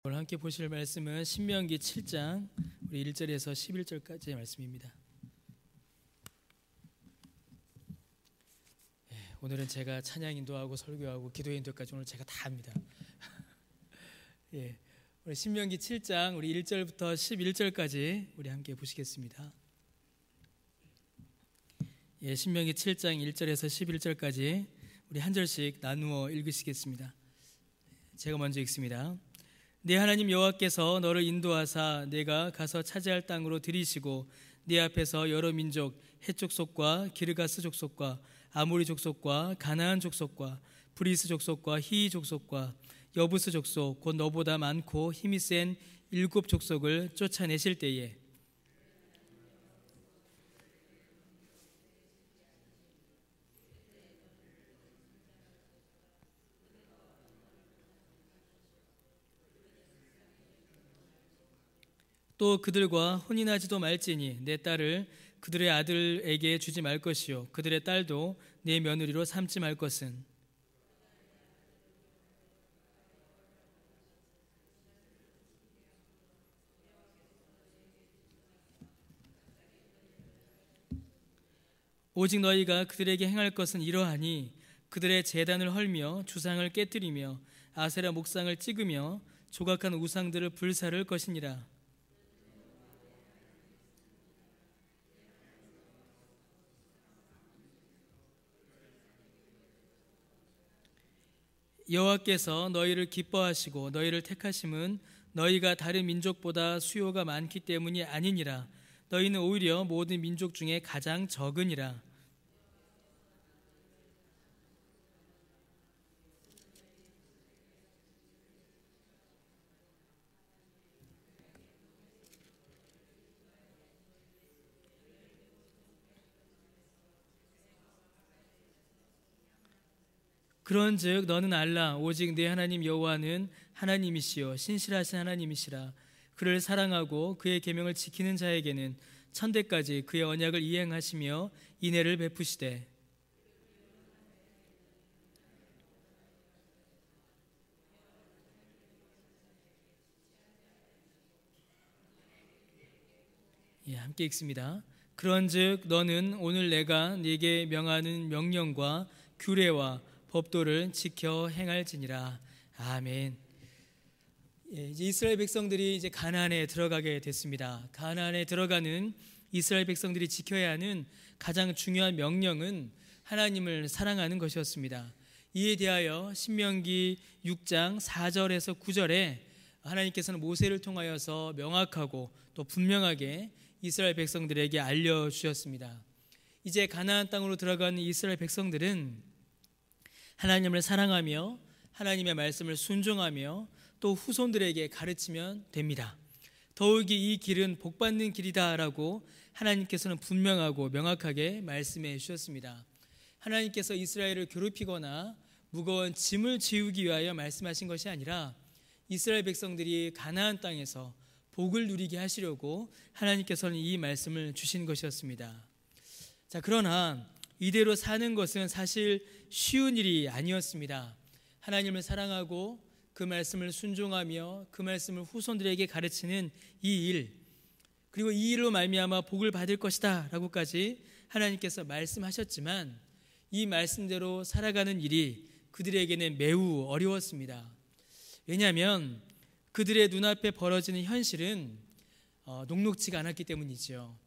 오늘 함께 보실 말씀은 신명기 7장 우리 1절에서 11절까지의 말씀입니다. 오늘은 제가 찬양 인도하고 설교하고 기도 인도까지 오늘 제가 다 합니다. 우리 신명기 7장 우리 1절부터 11절까지 우리 함께 보시겠습니다. 신명기 7장 1절에서 11절까지 우리 한 절씩 나누어 읽으시겠습니다. 제가 먼저 읽습니다. 네 하나님 여호와께서 너를 인도하사 내가 가서 차지할 땅으로 들이시고 네 앞에서 여러 민족 헷 족속과 기르가스 족속과 아모리 족속과 가나안 족속과 브리스 족속과 히이 족속과 여부스 족속 곧 너보다 많고 힘이 센 7 족속을 쫓아내실 때에 또 그들과 혼인하지도 말지니 내 딸을 그들의 아들에게 주지 말 것이요 그들의 딸도 내 며느리로 삼지 말 것은 오직 너희가 그들에게 행할 것은 이러하니 그들의 제단을 헐며 주상을 깨뜨리며 아세라 목상을 찍으며 조각한 우상들을 불사를 것이니라. 여호와께서 너희를 기뻐하시고 너희를 택하심은 너희가 다른 민족보다 수요가 많기 때문이 아니니라. 너희는 오히려 모든 민족 중에 가장 적으니라. 그런즉 너는 알라 오직 네 하나님 여호와는 하나님이시요 신실하신 하나님이시라. 그를 사랑하고 그의 계명을 지키는 자에게는 천대까지 그의 언약을 이행하시며 인애를 베푸시되 함께 읽습니다. 그런즉 너는 오늘 내가 네게 명하는 명령과 규례와 법도를 지켜 행할지니라. 아멘. 이제 이스라엘 백성들이 이제 가나안에 들어가게 됐습니다. 가나안에 들어가는 이스라엘 백성들이 지켜야 하는 가장 중요한 명령은 하나님을 사랑하는 것이었습니다. 이에 대하여 신명기 6장 4절에서 9절에 하나님께서는 모세를 통하여서 명확하고 또 분명하게 이스라엘 백성들에게 알려주셨습니다. 이제 가나안 땅으로 들어가는 이스라엘 백성들은 하나님을 사랑하며 하나님의 말씀을 순종하며 또 후손들에게 가르치면 됩니다. 더욱이 이 길은 복받는 길이다라고 하나님께서는 분명하고 명확하게 말씀해 주셨습니다. 하나님께서 이스라엘을 괴롭히거나 무거운 짐을 지우기 위하여 말씀하신 것이 아니라 이스라엘 백성들이 가나안 땅에서 복을 누리게 하시려고 하나님께서는 이 말씀을 주신 것이었습니다. 그러나 이대로 사는 것은 사실 쉬운 일이 아니었습니다. 하나님을 사랑하고 그 말씀을 순종하며 그 말씀을 후손들에게 가르치는 이 일, 그리고 이 일로 말미암아 복을 받을 것이다 라고까지 하나님께서 말씀하셨지만 이 말씀대로 살아가는 일이 그들에게는 매우 어려웠습니다. 왜냐하면 그들의 눈앞에 벌어지는 현실은 녹록지가 않았기 때문이죠.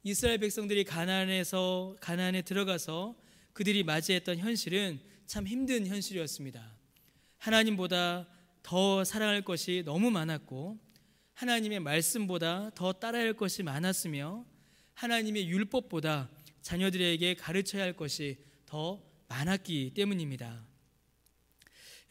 이스라엘 백성들이 가나안에 들어가서 그들이 맞이했던 현실은 참 힘든 현실이었습니다. 하나님보다 더 사랑할 것이 너무 많았고 하나님의 말씀보다 더 따라야 할 것이 많았으며 하나님의 율법보다 자녀들에게 가르쳐야 할 것이 더 많았기 때문입니다.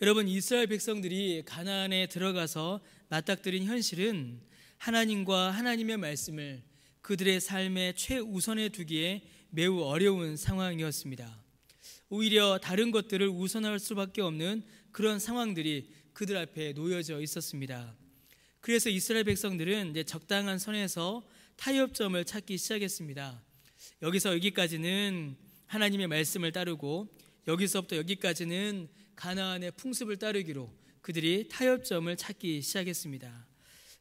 여러분, 이스라엘 백성들이 가나안에 들어가서 맞닥뜨린 현실은 하나님과 하나님의 말씀을 그들의 삶의 최우선에 두기에 매우 어려운 상황이었습니다. 오히려 다른 것들을 우선할 수밖에 없는 그런 상황들이 그들 앞에 놓여져 있었습니다. 그래서 이스라엘 백성들은 이제 적당한 선에서 타협점을 찾기 시작했습니다. 여기서 여기까지는 하나님의 말씀을 따르고 여기서부터 여기까지는 가나안의 풍습을 따르기로 그들이 타협점을 찾기 시작했습니다.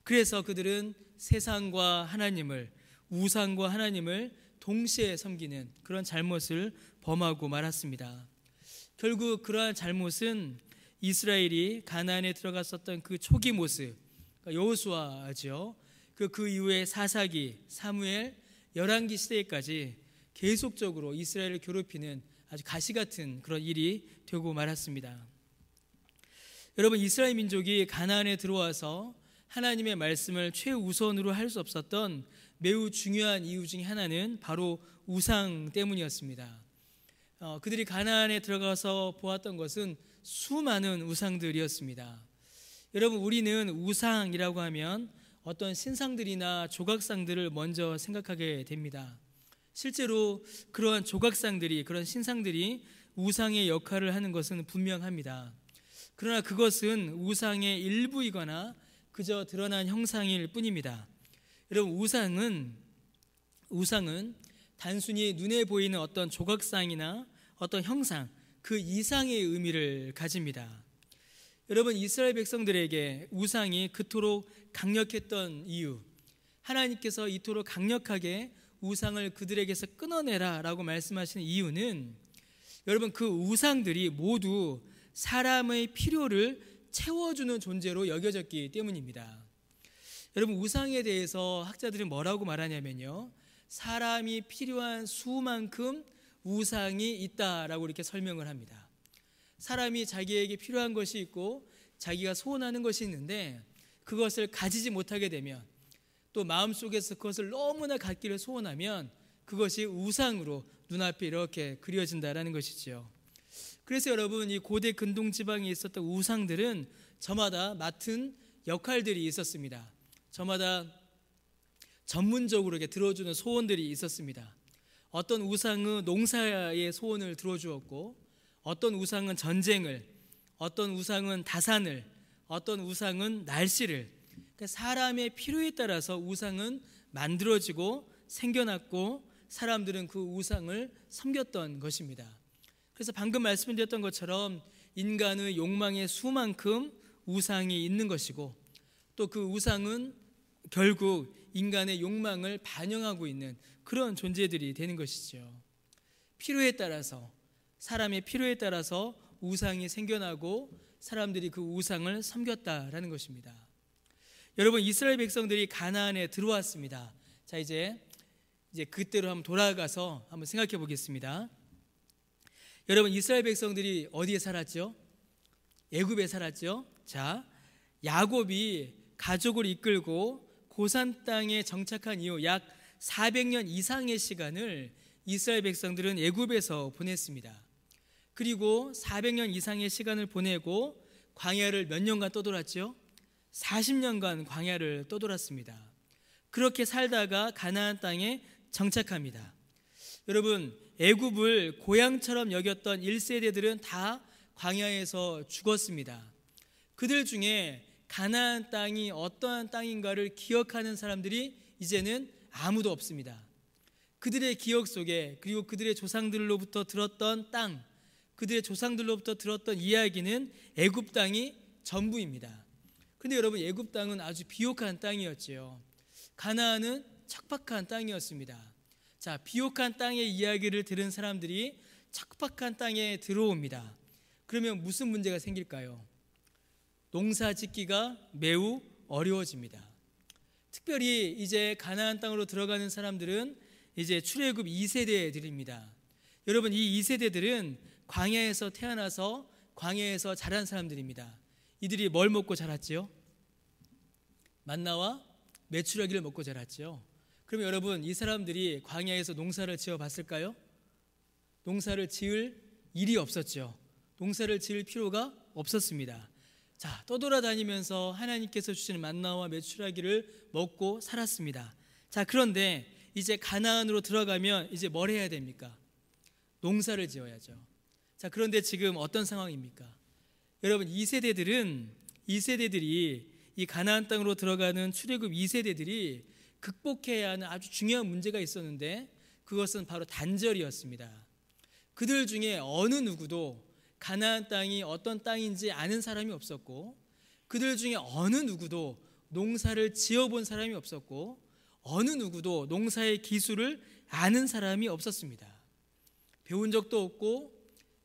그래서 그들은 세상과 하나님을, 우상과 하나님을 동시에 섬기는 그런 잘못을 범하고 말았습니다. 결국 그러한 잘못은 이스라엘이 가나안에 들어갔었던 그 초기 모습, 여호수아죠. 그 이후에 사사기, 사무엘, 열왕기 시대까지 계속적으로 이스라엘을 괴롭히는 아주 가시 같은 그런 일이 되고 말았습니다. 여러분, 이스라엘 민족이 가나안에 들어와서 하나님의 말씀을 최우선으로 할 수 없었던 매우 중요한 이유 중에 하나는 바로 우상 때문이었습니다. 그들이 가나안에 들어가서 보았던 것은 수많은 우상들이었습니다. 여러분, 우리는 우상이라고 하면 어떤 신상들이나 조각상들을 먼저 생각하게 됩니다. 실제로 그러한 조각상들이, 그런 신상들이 우상의 역할을 하는 것은 분명합니다. 그러나 그것은 우상의 일부이거나 그저 드러난 형상일 뿐입니다. 여러분, 우상은 단순히 눈에 보이는 어떤 조각상이나 어떤 형상, 그 이상의 의미를 가집니다. 여러분, 이스라엘 백성들에게 우상이 그토록 강력했던 이유, 하나님께서 이토록 강력하게 우상을 그들에게서 끊어내라 라고 말씀하시는 이유는 여러분, 그 우상들이 모두 사람의 필요를 채워주는 존재로 여겨졌기 때문입니다. 여러분, 우상에 대해서 학자들이 뭐라고 말하냐면요, 사람이 필요한 수만큼 우상이 있다라고 이렇게 설명을 합니다. 사람이 자기에게 필요한 것이 있고 자기가 소원하는 것이 있는데 그것을 가지지 못하게 되면, 또 마음속에서 그것을 너무나 갖기를 소원하면 그것이 우상으로 눈앞에 이렇게 그려진다라는 것이죠. 그래서 여러분, 이 고대 근동지방에 있었던 우상들은 저마다 맡은 역할들이 있었습니다. 저마다 전문적으로 이렇게 들어주는 소원들이 있었습니다. 어떤 우상은 농사의 소원을 들어주었고, 어떤 우상은 전쟁을, 어떤 우상은 다산을, 어떤 우상은 날씨를, 그러니까 사람의 필요에 따라서 우상은 만들어지고 생겨났고 사람들은 그 우상을 섬겼던 것입니다. 그래서 방금 말씀드렸던 것처럼 인간의 욕망의 수만큼 우상이 있는 것이고, 또 그 우상은 결국 인간의 욕망을 반영하고 있는 그런 존재들이 되는 것이죠. 필요에 따라서, 사람의 필요에 따라서 우상이 생겨나고 사람들이 그 우상을 섬겼다라는 것입니다. 여러분, 이스라엘 백성들이 가나안에 들어왔습니다. 자, 이제 그때로 한번 돌아가서 한번 생각해 보겠습니다. 여러분, 이스라엘 백성들이 어디에 살았죠? 애굽에 살았죠. 자, 야곱이 가족을 이끌고 고산 땅에 정착한 이후 약 400년 이상의 시간을 이스라엘 백성들은 애굽에서 보냈습니다. 그리고 400년 이상의 시간을 보내고 광야를 몇 년간 떠돌았죠? 40년간 광야를 떠돌았습니다. 그렇게 살다가 가나안 땅에 정착합니다. 여러분, 애굽을 고향처럼 여겼던 1세대들은 다 광야에서 죽었습니다. 그들 중에 가나안 땅이 어떠한 땅인가를 기억하는 사람들이 이제는 아무도 없습니다. 그들의 기억 속에, 그리고 그들의 조상들로부터 들었던 땅, 그들의 조상들로부터 들었던 이야기는 애굽 땅이 전부입니다. 그런데 여러분, 애굽 땅은 아주 비옥한 땅이었지요. 가나안은 척박한 땅이었습니다. 자, 비옥한 땅의 이야기를 들은 사람들이 척박한 땅에 들어옵니다. 그러면 무슨 문제가 생길까요? 농사 짓기가 매우 어려워집니다. 특별히 이제 가나안 땅으로 들어가는 사람들은 이제 출애굽 2세대들입니다. 여러분, 이 2세대들은 광야에서 태어나서 광야에서 자란 사람들입니다. 이들이 뭘 먹고 자랐지요? 만나와 메추라기를 먹고 자랐죠. 그럼 여러분, 이 사람들이 광야에서 농사를 지어 봤을까요? 농사를 지을 일이 없었죠. 농사를 지을 필요가 없었습니다. 자, 떠돌아다니면서 하나님께서 주시는 만나와 메추라기를 먹고 살았습니다. 자, 그런데 이제 가나안으로 들어가면 이제 뭘 해야 됩니까? 농사를 지어야죠. 자, 그런데 지금 어떤 상황입니까? 여러분, 이 세대들이 이 가나안 땅으로 들어가는 출애굽 2세대들이 극복해야 하는 아주 중요한 문제가 있었는데 그것은 바로 단절이었습니다. 그들 중에 어느 누구도 가나안 땅이 어떤 땅인지 아는 사람이 없었고, 그들 중에 어느 누구도 농사를 지어본 사람이 없었고, 어느 누구도 농사의 기술을 아는 사람이 없었습니다. 배운 적도 없고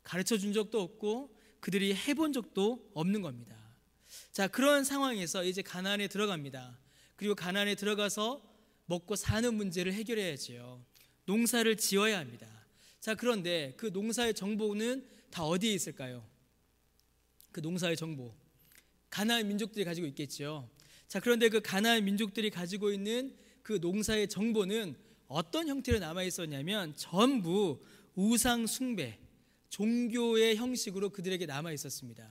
가르쳐 준 적도 없고 그들이 해본 적도 없는 겁니다. 자, 그런 상황에서 이제 가나안에 들어갑니다. 그리고 가나안에 들어가서 먹고 사는 문제를 해결해야지요. 농사를 지어야 합니다. 자, 그런데 그 농사의 정보는 다 어디에 있을까요? 그 농사의 정보, 가나안 민족들이 가지고 있겠죠. 자, 그런데 그 가나안 민족들이 가지고 있는 그 농사의 정보는 어떤 형태로 남아 있었냐면 전부 우상 숭배, 종교의 형식으로 그들에게 남아 있었습니다.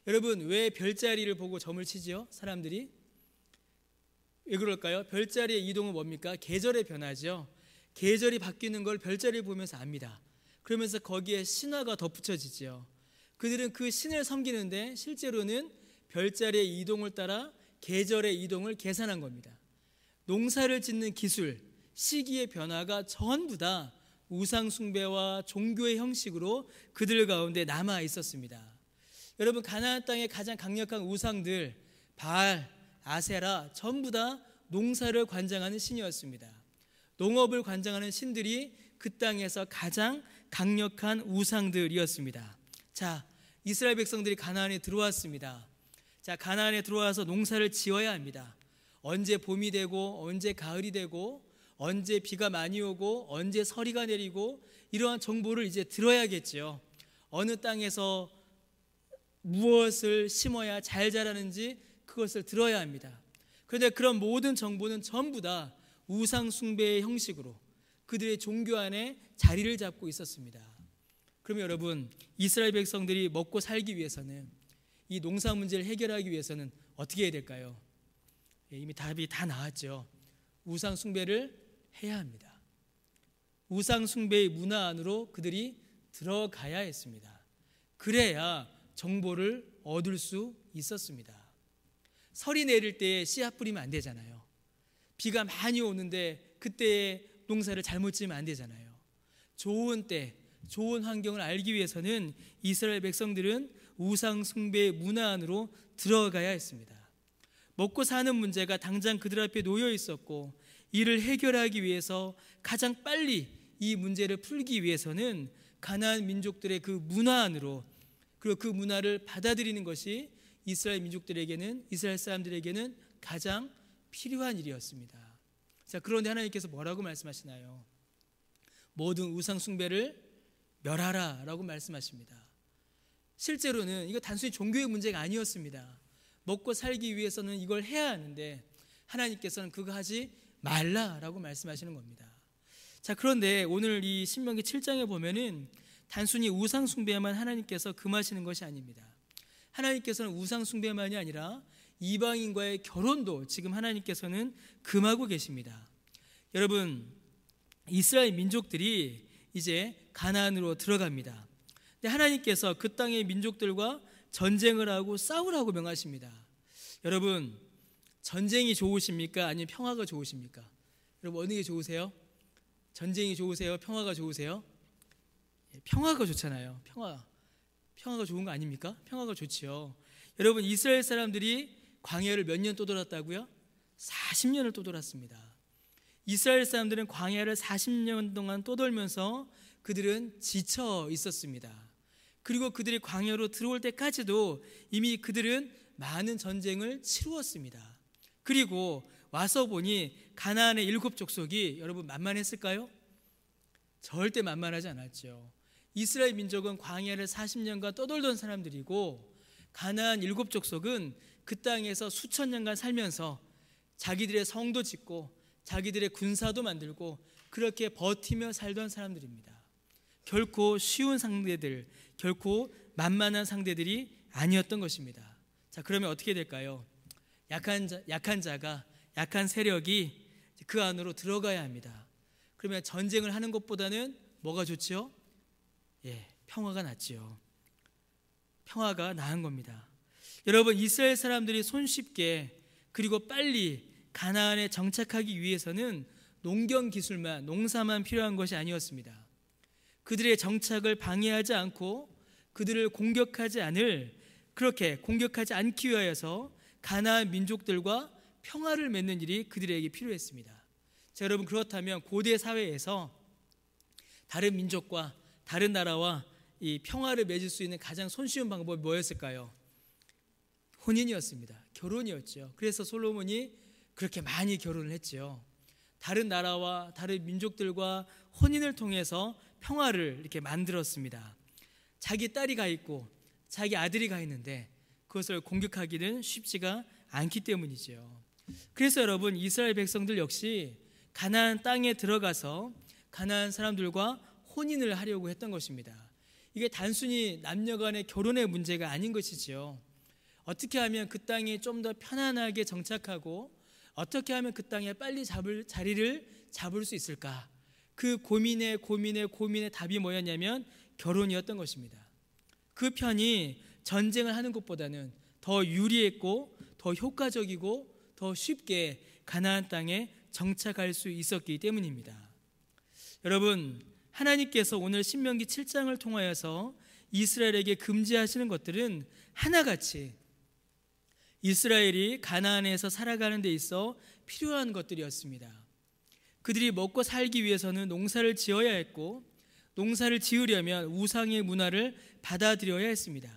여러분, 왜 별자리를 보고 점을 치지요? 사람들이 왜 그럴까요? 별자리의 이동은 뭡니까? 계절의 변화죠. 계절이 바뀌는 걸 별자리를 보면서 압니다. 그러면서 거기에 신화가 덧붙여지죠. 그들은 그 신을 섬기는데 실제로는 별자리의 이동을 따라 계절의 이동을 계산한 겁니다. 농사를 짓는 기술, 시기의 변화가 전부 다 우상 숭배와 종교의 형식으로 그들 가운데 남아 있었습니다. 여러분, 가나안 땅의 가장 강력한 우상들 바알, 아세라 전부 다 농사를 관장하는 신이었습니다. 농업을 관장하는 신들이 그 땅에서 가장 강력한 우상들이었습니다. 자, 이스라엘 백성들이 가나안에 들어왔습니다. 자, 가나안에 들어와서 농사를 지어야 합니다. 언제 봄이 되고 언제 가을이 되고 언제 비가 많이 오고 언제 서리가 내리고 이러한 정보를 이제 들어야겠죠. 어느 땅에서 무엇을 심어야 잘 자라는지 그것을 들어야 합니다. 그런데 그런 모든 정보는 전부 다 우상 숭배의 형식으로 그들의 종교 안에 자리를 잡고 있었습니다. 그러면 여러분, 이스라엘 백성들이 먹고 살기 위해서는, 이 농사 문제를 해결하기 위해서는 어떻게 해야 될까요? 이미 답이 다 나왔죠. 우상 숭배를 해야 합니다. 우상 숭배의 문화 안으로 그들이 들어가야 했습니다. 그래야 정보를 얻을 수 있었습니다. 설이 내릴 때 씨앗 뿌리면 안 되잖아요. 비가 많이 오는데 그때에 농사를 잘못 지으면 안 되잖아요. 좋은 때, 좋은 환경을 알기 위해서는 이스라엘 백성들은 우상 숭배의 문화 안으로 들어가야 했습니다. 먹고 사는 문제가 당장 그들 앞에 놓여 있었고, 이를 해결하기 위해서 가장 빨리 이 문제를 풀기 위해서는 가나안 민족들의 그 문화 안으로, 그리고 그 문화를 받아들이는 것이 이스라엘 민족들에게는, 이스라엘 사람들에게는 가장 필요한 일이었습니다. 자, 그런데 하나님께서 뭐라고 말씀하시나요? 모든 우상 숭배를 멸하라 라고 말씀하십니다. 실제로는 이거 단순히 종교의 문제가 아니었습니다. 먹고 살기 위해서는 이걸 해야 하는데 하나님께서는 그거 하지 말라라고 말씀하시는 겁니다. 자, 그런데 오늘 이 신명기 7장에 보면은 단순히 우상 숭배만 하나님께서 금하시는 것이 아닙니다. 하나님께서는 우상 숭배만이 아니라 이방인과의 결혼도 지금 하나님께서는 금하고 계십니다. 여러분, 이스라엘 민족들이 이제 가나안으로 들어갑니다. 근데 하나님께서 그 땅의 민족들과 전쟁을 하고 싸우라고 명하십니다. 여러분, 전쟁이 좋으십니까? 아니면 평화가 좋으십니까? 여러분, 어느 게 좋으세요? 전쟁이 좋으세요? 평화가 좋으세요? 평화가 좋잖아요. 평화가 좋은 거 아닙니까? 평화가 좋지요. 여러분, 이스라엘 사람들이 광야를 몇 년 또 돌았다고요? 40년을 또 돌았습니다. 이스라엘 사람들은 광야를 40년 동안 또 돌면서 그들은 지쳐 있었습니다. 그리고 그들이 광야로 들어올 때까지도 이미 그들은 많은 전쟁을 치루었습니다. 그리고 와서 보니 가나안의 7 족속이 여러분 만만했을까요? 절대 만만하지 않았죠. 이스라엘 민족은 광야를 40년간 떠돌던 사람들이고, 가나안 7 족속은 그 땅에서 수천 년간 살면서 자기들의 성도 짓고 자기들의 군사도 만들고 그렇게 버티며 살던 사람들입니다. 결코 쉬운 상대들, 결코 만만한 상대들이 아니었던 것입니다. 자, 그러면 어떻게 될까요? 약한 자가, 약한 세력이 그 안으로 들어가야 합니다. 그러면 전쟁을 하는 것보다는 뭐가 좋지요? 평화가 낫지요. 평화가 나은 겁니다. 여러분, 이스라엘 사람들이 손쉽게 그리고 빨리 가나안에 정착하기 위해서는 농경 기술만, 농사만 필요한 것이 아니었습니다. 그들의 정착을 방해하지 않고 그들을 그렇게 공격하지 않기 위하여서 가나안 민족들과 평화를 맺는 일이 그들에게 필요했습니다. 자, 여러분, 그렇다면 고대 사회에서 다른 민족과 다른 나라와 이 평화를 맺을 수 있는 가장 손쉬운 방법이 뭐였을까요? 혼인이었습니다. 결혼이었죠. 그래서 솔로몬이 그렇게 많이 결혼을 했죠. 다른 나라와 다른 민족들과 혼인을 통해서 평화를 이렇게 만들었습니다. 자기 딸이 가 있고 자기 아들이 가 있는데 그것을 공격하기는 쉽지가 않기 때문이죠. 그래서 여러분, 이스라엘 백성들 역시 가나안 땅에 들어가서 가나안 사람들과 혼인을 하려고 했던 것입니다. 이게 단순히 남녀 간의 결혼의 문제가 아닌 것이지요. 어떻게 하면 그 땅에 좀 더 편안하게 정착하고 어떻게 하면 그 땅에 빨리 자리를 잡을 수 있을까? 그 고민의 답이 뭐였냐면 결혼이었던 것입니다. 그 편이 전쟁을 하는 것보다는 더 유리했고 더 효과적이고 더 쉽게 가나안 땅에 정착할 수 있었기 때문입니다. 여러분, 하나님께서 오늘 신명기 7장을 통하여서 이스라엘에게 금지하시는 것들은 하나같이 이스라엘이 가나안에서 살아가는 데 있어 필요한 것들이었습니다. 그들이 먹고 살기 위해서는 농사를 지어야 했고 농사를 지으려면 우상의 문화를 받아들여야 했습니다.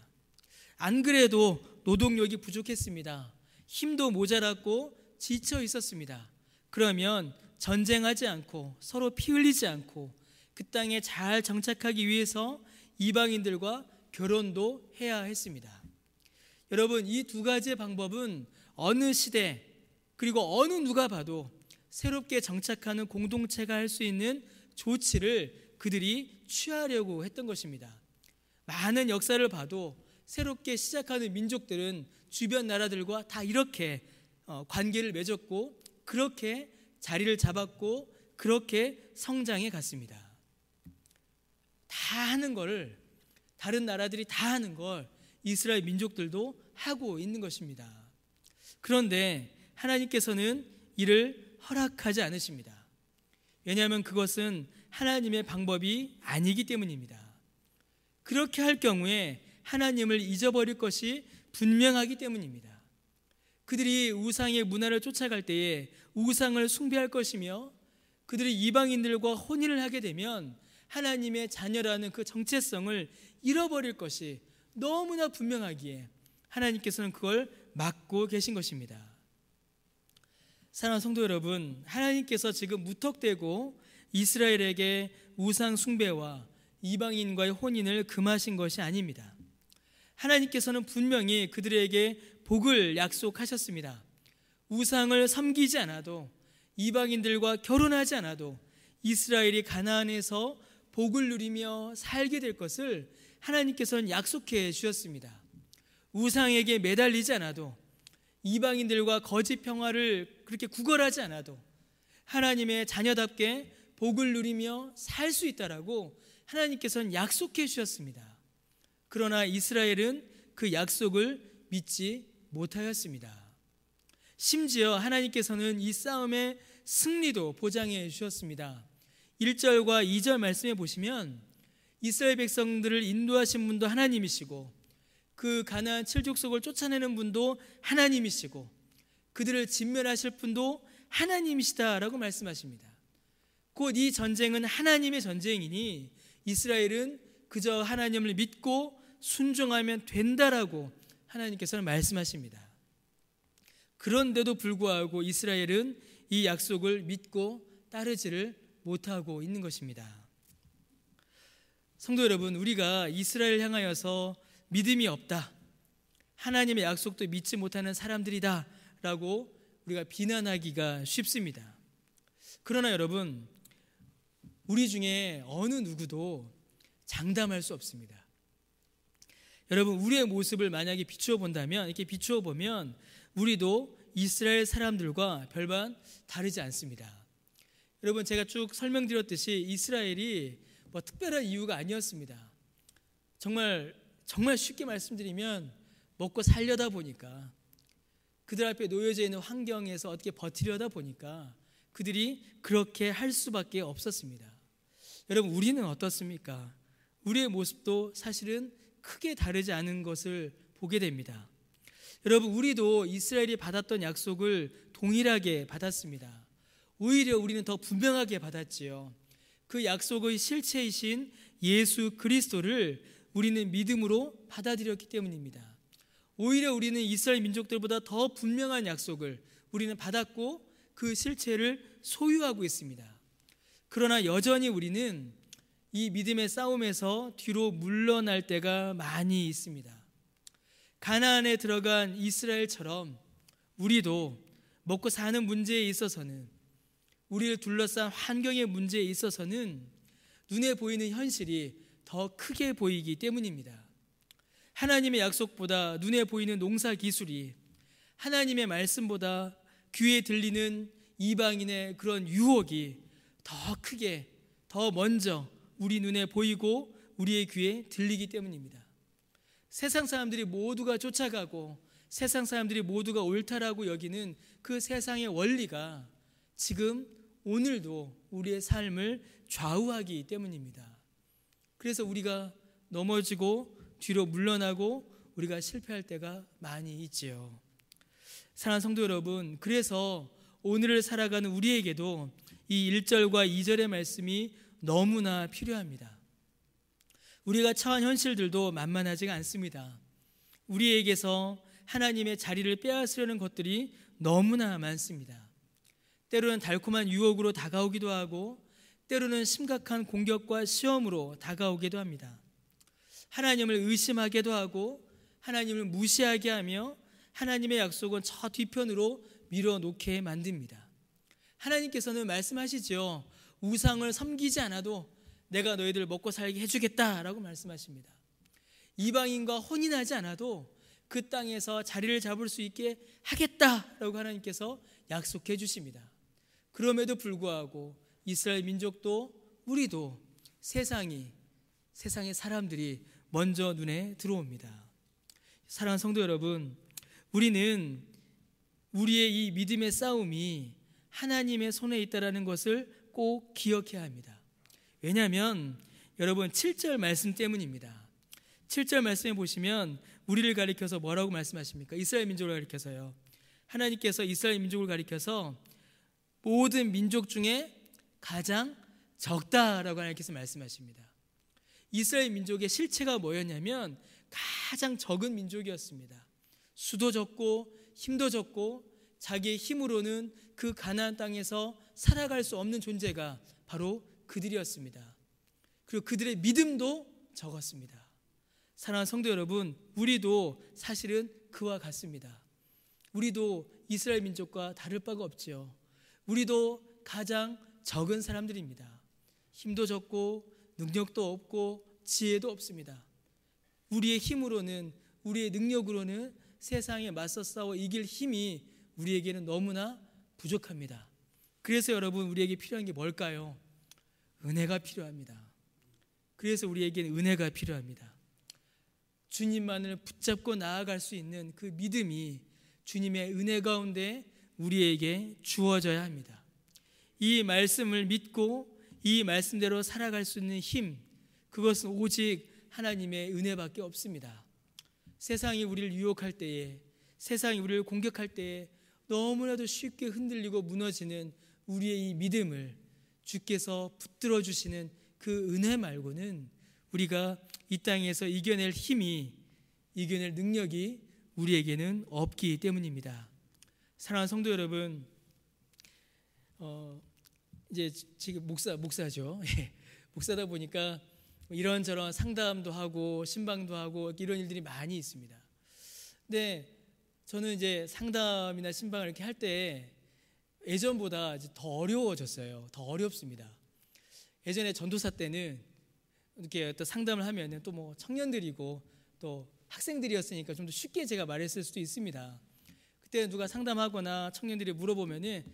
안 그래도 노동력이 부족했습니다. 힘도 모자랐고 지쳐 있었습니다. 그러면 전쟁하지 않고 서로 피 흘리지 않고 그 땅에 잘 정착하기 위해서 이방인들과 결혼도 해야 했습니다. 여러분, 이 두 가지의 방법은 어느 시대 그리고 어느 누가 봐도 새롭게 정착하는 공동체가 할 수 있는 조치를 그들이 취하려고 했던 것입니다. 많은 역사를 봐도 새롭게 시작하는 민족들은 주변 나라들과 다 이렇게 관계를 맺었고 그렇게 자리를 잡았고 그렇게 성장해 갔습니다. 다 하는 걸, 다른 나라들이 다 하는 걸 이스라엘 민족들도 하고 있는 것입니다. 그런데 하나님께서는 이를 허락하지 않으십니다. 왜냐하면 그것은 하나님의 방법이 아니기 때문입니다. 그렇게 할 경우에 하나님을 잊어버릴 것이 분명하기 때문입니다. 그들이 우상의 문화를 쫓아갈 때에 우상을 숭배할 것이며 그들이 이방인들과 혼인을 하게 되면 하나님의 자녀라는 그 정체성을 잃어버릴 것이 너무나 분명하기에 하나님께서는 그걸 막고 계신 것입니다. 사랑하는 성도 여러분, 하나님께서 지금 무턱대고 이스라엘에게 우상 숭배와 이방인과의 혼인을 금하신 것이 아닙니다. 하나님께서는 분명히 그들에게 복을 약속하셨습니다. 우상을 섬기지 않아도 이방인들과 결혼하지 않아도 이스라엘이 가나안에서 복을 누리며 살게 될 것을 하나님께서는 약속해 주셨습니다. 우상에게 매달리지 않아도 이방인들과 거짓 평화를 그렇게 구걸하지 않아도 하나님의 자녀답게 복을 누리며 살 수 있다라고 하나님께서는 약속해 주셨습니다. 그러나 이스라엘은 그 약속을 믿지 못하였습니다. 심지어 하나님께서는 이 싸움의 승리도 보장해 주셨습니다. 1절과 2절 말씀해 보시면 이스라엘 백성들을 인도하신 분도 하나님이시고 그 가나안 7족속을 쫓아내는 분도 하나님이시고 그들을 진멸하실 분도 하나님이시다라고 말씀하십니다. 곧 이 전쟁은 하나님의 전쟁이니 이스라엘은 그저 하나님을 믿고 순종하면 된다라고 하나님께서는 말씀하십니다. 그런데도 불구하고 이스라엘은 이 약속을 믿고 따르지를 못하고 있는 것입니다. 성도 여러분, 우리가 이스라엘 향하여서 믿음이 없다, 하나님의 약속도 믿지 못하는 사람들이다 라고 우리가 비난하기가 쉽습니다. 그러나 여러분, 우리 중에 어느 누구도 장담할 수 없습니다. 여러분, 우리의 모습을 만약에 비추어 본다면, 이렇게 비추어 보면 우리도 이스라엘 사람들과 별반 다르지 않습니다. 여러분, 제가 쭉 설명드렸듯이 이스라엘이 뭐 특별한 이유가 아니었습니다. 정말 쉽게 말씀드리면 먹고 살려다 보니까, 그들 앞에 놓여져 있는 환경에서 어떻게 버티려다 보니까 그들이 그렇게 할 수밖에 없었습니다. 여러분, 우리는 어떻습니까? 우리의 모습도 사실은 크게 다르지 않은 것을 보게 됩니다. 여러분, 우리도 이스라엘이 받았던 약속을 동일하게 받았습니다. 오히려 우리는 더 분명하게 받았지요. 그 약속의 실체이신 예수 그리스도를 우리는 믿음으로 받아들였기 때문입니다. 오히려 우리는 이스라엘 민족들보다 더 분명한 약속을 우리는 받았고 그 실체를 소유하고 있습니다. 그러나 여전히 우리는 이 믿음의 싸움에서 뒤로 물러날 때가 많이 있습니다. 가나안에 들어간 이스라엘처럼 우리도 먹고 사는 문제에 있어서는, 우리를 둘러싼 환경의 문제에 있어서는 눈에 보이는 현실이 더 크게 보이기 때문입니다. 하나님의 약속보다 눈에 보이는 농사 기술이, 하나님의 말씀보다 귀에 들리는 이방인의 그런 유혹이 더 크게, 더 먼저 우리 눈에 보이고 우리의 귀에 들리기 때문입니다. 세상 사람들이 모두가 쫓아가고 세상 사람들이 모두가 옳다라고 여기는 그 세상의 원리가 지금 오늘도 우리의 삶을 좌우하기 때문입니다. 그래서 우리가 넘어지고 뒤로 물러나고 우리가 실패할 때가 많이 있지요. 사랑하는 성도 여러분, 그래서 오늘을 살아가는 우리에게도 이 1절과 2절의 말씀이 너무나 필요합니다. 우리가 처한 현실들도 만만하지가 않습니다. 우리에게서 하나님의 자리를 빼앗으려는 것들이 너무나 많습니다. 때로는 달콤한 유혹으로 다가오기도 하고 때로는 심각한 공격과 시험으로 다가오기도 합니다. 하나님을 의심하게도 하고 하나님을 무시하게 하며 하나님의 약속은 저 뒤편으로 밀어놓게 만듭니다. 하나님께서는 말씀하시죠. 우상을 섬기지 않아도 내가 너희들 먹고 살게 해주겠다라고 말씀하십니다. 이방인과 혼인하지 않아도 그 땅에서 자리를 잡을 수 있게 하겠다라고 하나님께서 약속해 주십니다. 그럼에도 불구하고 이스라엘 민족도 우리도 세상의 사람들이 먼저 눈에 들어옵니다. 사랑하는 성도 여러분, 우리는 우리의 이 믿음의 싸움이 하나님의 손에 있다는 것을 꼭 기억해야 합니다. 왜냐하면 여러분 7절 말씀 때문입니다. 7절 말씀에 보시면 우리를 가리켜서 뭐라고 말씀하십니까? 이스라엘 민족을 가리켜서요. 하나님께서 이스라엘 민족을 가리켜서 모든 민족 중에 가장 적다라고 하나님께서 말씀하십니다. 이스라엘 민족의 실체가 뭐였냐면 가장 적은 민족이었습니다. 수도 적고 힘도 적고 자기의 힘으로는 그 가나안 땅에서 살아갈 수 없는 존재가 바로 그들이었습니다. 그리고 그들의 믿음도 적었습니다. 사랑하는 성도 여러분, 우리도 사실은 그와 같습니다. 우리도 이스라엘 민족과 다를 바가 없지요. 우리도 가장 적은 사람들입니다. 힘도 적고 능력도 없고 지혜도 없습니다. 우리의 힘으로는, 우리의 능력으로는 세상에 맞서 싸워 이길 힘이 우리에게는 너무나 부족합니다. 그래서 여러분, 우리에게 필요한 게 뭘까요? 은혜가 필요합니다. 그래서 우리에게는 은혜가 필요합니다. 주님만을 붙잡고 나아갈 수 있는 그 믿음이 주님의 은혜 가운데 우리에게 주어져야 합니다. 이 말씀을 믿고 이 말씀대로 살아갈 수 있는 힘, 그것은 오직 하나님의 은혜밖에 없습니다. 세상이 우리를 유혹할 때에, 세상이 우리를 공격할 때에 너무나도 쉽게 흔들리고 무너지는 우리의 이 믿음을 주께서 붙들어 주시는 그 은혜 말고는 우리가 이 땅에서 이겨낼 힘이, 이겨낼 능력이 우리에게는 없기 때문입니다. 사랑하는 성도 여러분, 이제 지금 목사죠. 목사다 보니까 이런저런 상담도 하고 신방도 하고 이런 일들이 많이 있습니다. 근데 저는 이제 상담이나 신방을 이렇게 할 때 예전보다 이제 더 어려워졌어요. 더 어렵습니다. 예전에 전도사 때는 이렇게 또 상담을 하면은 또 뭐 청년들이고 또 학생들이었으니까 좀 더 쉽게 제가 말했을 수도 있습니다. 그때 누가 상담하거나 청년들이 물어보면은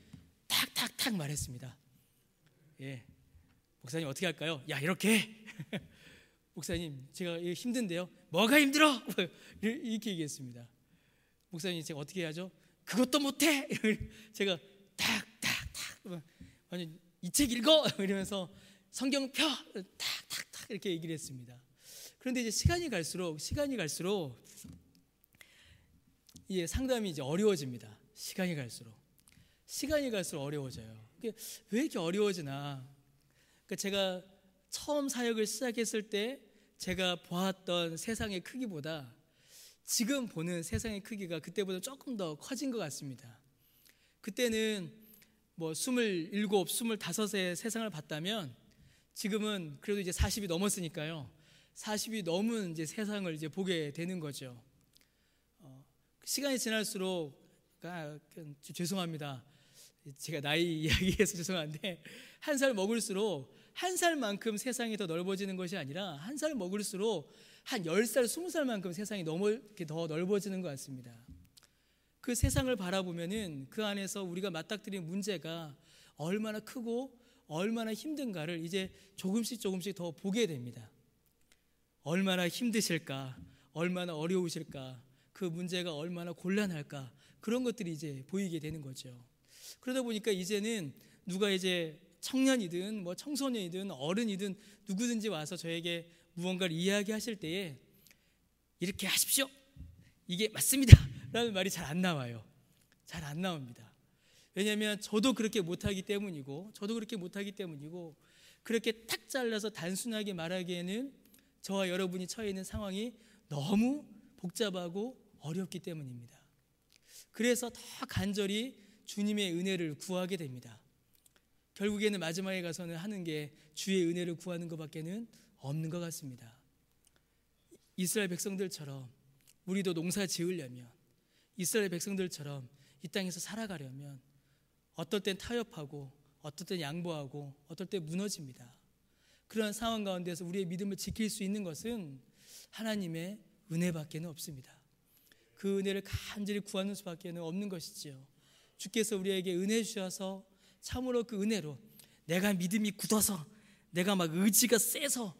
탁탁탁 말했습니다. 예, 목사님 어떻게 할까요? 야, 이렇게. 목사님 제가 힘든데요. 뭐가 힘들어? 이렇게 얘기했습니다. 목사님 제가 어떻게 해야죠? 그것도 못해. 제가 탁탁탁 아니 이 책 읽어 이러면서 성경 펴 탁탁탁 이렇게 얘기를 했습니다. 그런데 이제 시간이 갈수록 이게 상담이 이제 어려워집니다. 시간이 갈수록 어려워져요. 왜 이렇게 어려워지나? 그러니까 제가 처음 사역을 시작했을 때 제가 보았던 세상의 크기보다 지금 보는 세상의 크기가 그때보다 조금 더 커진 것 같습니다. 그때는 뭐 27, 25의 세상을 봤다면 지금은 그래도 이제 40이 넘었으니까요. 40이 넘은 이제 세상을 이제 보게 되는 거죠. 시간이 지날수록, 죄송합니다. 제가 나이 이야기해서 죄송한데, 한 살 먹을수록 한 살만큼 세상이 더 넓어지는 것이 아니라 한 살 먹을수록 한 10살, 20살만큼 세상이 더 넓어지는 것 같습니다. 그 세상을 바라보면은 그 안에서 우리가 맞닥뜨리는 문제가 얼마나 크고 얼마나 힘든가를 이제 조금씩 더 보게 됩니다. 얼마나 힘드실까, 얼마나 어려우실까, 그 문제가 얼마나 곤란할까, 그런 것들이 이제 보이게 되는 거죠. 그러다 보니까 이제는 누가 이제 청년이든 뭐 청소년이든 어른이든 누구든지 와서 저에게 무언가를 이야기하실 때에 이렇게 하십시오, 이게 맞습니다 라는 말이 잘 안 나와요. 잘 안 나옵니다. 왜냐하면 저도 그렇게 못하기 때문이고 그렇게 탁 잘라서 단순하게 말하기에는 저와 여러분이 처해 있는 상황이 너무 복잡하고 어렵기 때문입니다. 그래서 더 간절히 주님의 은혜를 구하게 됩니다. 결국에는 마지막에 가서는 하는 게 주의 은혜를 구하는 것밖에는 없는 것 같습니다. 이스라엘 백성들처럼 우리도 농사 지으려면, 이스라엘 백성들처럼 이 땅에서 살아가려면 어떨 땐 타협하고 어떨 땐 양보하고 어떨 땐 무너집니다. 그러한 상황 가운데서 우리의 믿음을 지킬 수 있는 것은 하나님의 은혜밖에는 없습니다. 그 은혜를 간절히 구하는 수밖에는 없는 것이지요. 주께서 우리에게 은혜 주셔서 참으로 그 은혜로 내가 믿음이 굳어서 내가 막 의지가 세서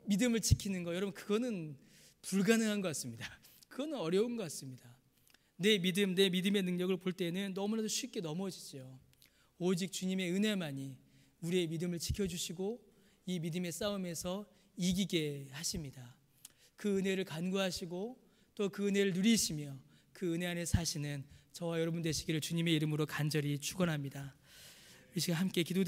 믿음을 지키는 거, 여러분 그거는 불가능한 것 같습니다. 그거는 어려운 것 같습니다. 내 믿음의 능력을 볼 때는 너무나도 쉽게 넘어지죠. 오직 주님의 은혜만이 우리의 믿음을 지켜주시고 이 믿음의 싸움에서 이기게 하십니다. 그 은혜를 간구하시고 또 그 은혜를 누리시며 그 은혜 안에 사시는 저와 여러분 되시기를 주님의 이름으로 간절히 축원합니다. 이 시간 함께 기도드립니다.